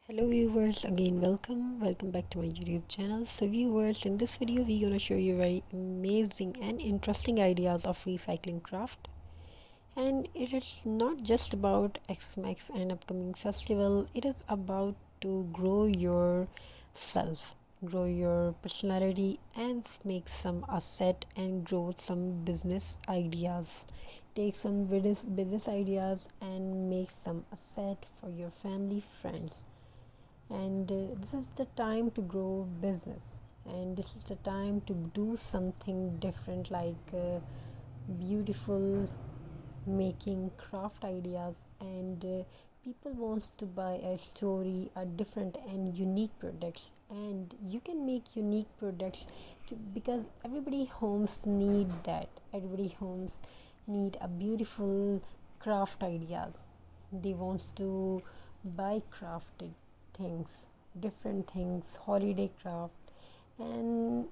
Hello viewers, again welcome back to my YouTube channel. So viewers, in this video we're gonna show you very amazing and interesting ideas of recycling craft. And it is not just about xmax and upcoming festival, it is about to grow yourself, grow your personality, and make some asset and grow some business ideas. Take some business ideas and make some asset for your family, friends. And this is the time to grow business, and this is the time to do something different, like beautiful making craft ideas. And people wants to buy a story, a different and unique products, and you can make unique products because everybody homes need that. Everybody homes need a beautiful craft ideas. They wants to buy crafted things, different things, holiday craft. And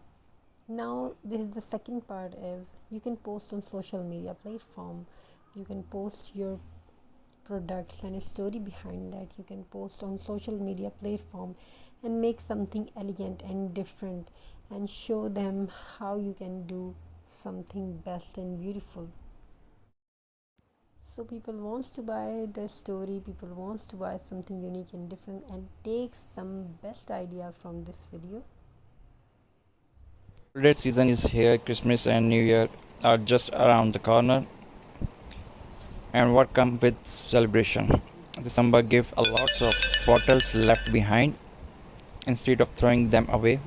now this is the second part, is you can post on social media platform. You can post your products and a story behind that. You can post on social media platform and make something elegant and different, and show them how you can do something best and beautiful. So people wants to buy the story, people wants to buy something unique and different, and take some best ideas from this video. Holiday season is here, Christmas and New Year are just around the corner. And what comes with celebration? December give a lots of bottles left behind instead of throwing them away.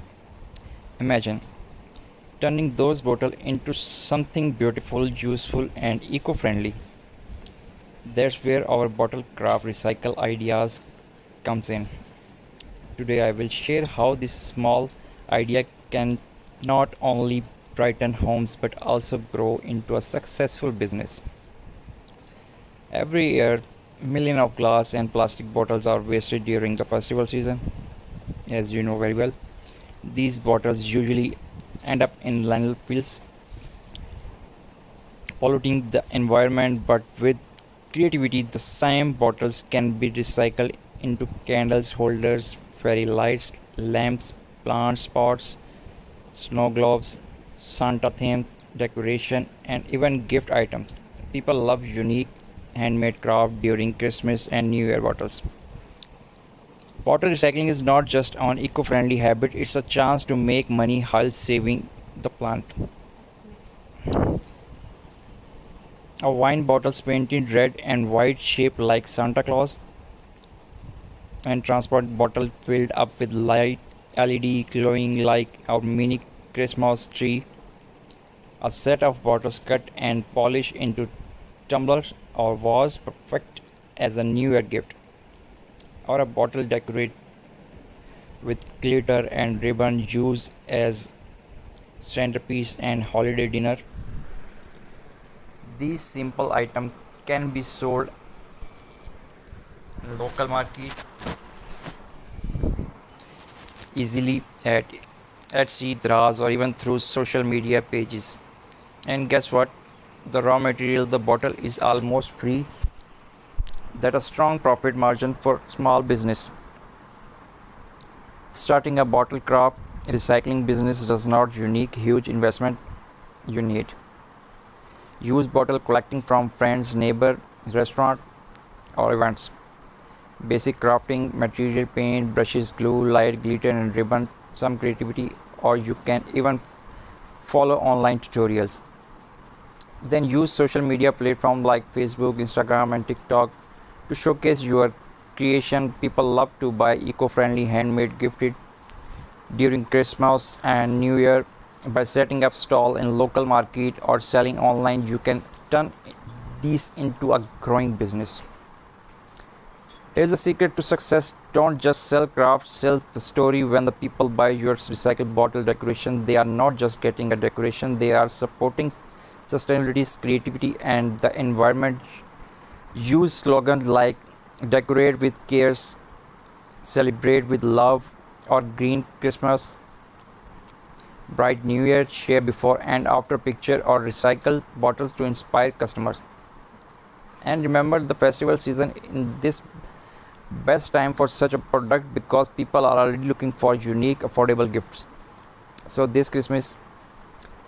Imagine turning those bottles into something beautiful, useful and eco-friendly. That's where our bottle craft recycle ideas comes in. Today I will share how this small idea can not only brighten homes but also grow into a successful business. Every year, millions of glass and plastic bottles are wasted during the festival season. As you know very well, these bottles usually end up in landfills, polluting the environment. But with creativity, the same bottles can be recycled into candles holders, fairy lights, lamps, plant pots, snow globes, Santa themed decoration, and even gift items. People love unique handmade craft during Christmas and New Year bottles. Bottle recycling is not just an eco-friendly habit, it's a chance to make money while saving the planet. A wine bottle painted red and white shaped like Santa Claus, and transport bottle filled up with light LED glowing like our mini Christmas tree. A set of bottles cut and polished into tumblers or was perfect as a New Year gift, or a bottle decorated with glitter and ribbon used as centerpiece and holiday dinner. These simple items can be sold in local market easily at Etsy, Draz, or even through social media pages. And guess what? The raw material, the bottle, is almost free. That a strong profit margin for small business. Starting a bottle craft recycling business does not unique huge investment you need. Use bottle collecting from friends, neighbor, restaurant, or events. Basic crafting material: paint, brushes, glue, light, glitter, and ribbon. Some creativity, or you can even follow online tutorials. Then use social media platforms like Facebook, Instagram, and TikTok to showcase your creation. People love to buy eco-friendly handmade gifted during Christmas and New Year. By setting up stall in local market or selling online, you can turn these into a growing business. Here's the secret to success: don't just sell craft, sell the story. When the people buy your recycled bottle decoration, they are not just getting a decoration, they are supporting sustainability, creativity, and the environment. Use slogans like "Decorate with Cares," "Celebrate with Love," or "Green Christmas," "Bright New Year." Share before and after picture or recycled bottles to inspire customers. And remember, the festival season in this Best time for such a product because people are already looking for unique, affordable gifts. So this Christmas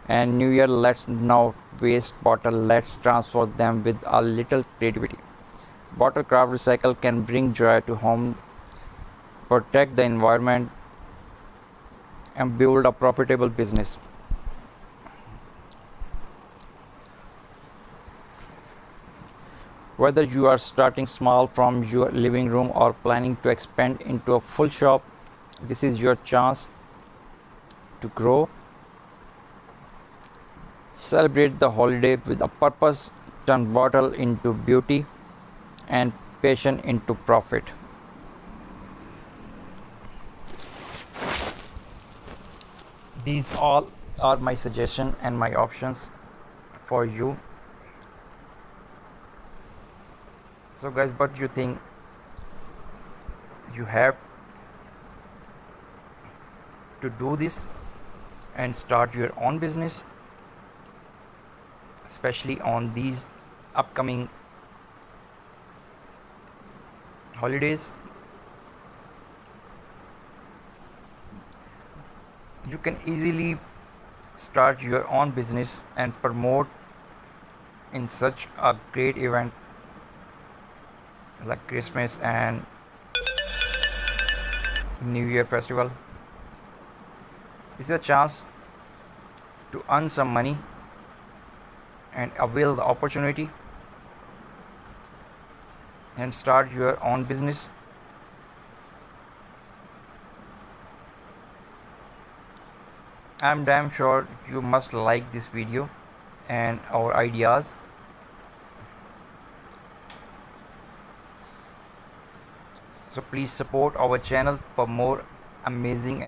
and New Year, let's not waste bottle. Let's transform them with a little creativity. Bottle craft recycle can bring joy to home, protect the environment, and build a profitable business. Whether you are starting small from your living room or planning to expand into a full shop, this is your chance to grow. Celebrate the holiday with a purpose, turn bottle into beauty and passion into profit. These all are my suggestion and my options for you. So guys, what do you think? You have to do this and start your own business, especially on these upcoming holidays. You can easily start your own business and promote in such a great event like Christmas and New Year festival. This is a chance to earn some money and avail the opportunity and start your own business. I'm damn sure you must like this video and our ideas. So please support our channel for more amazing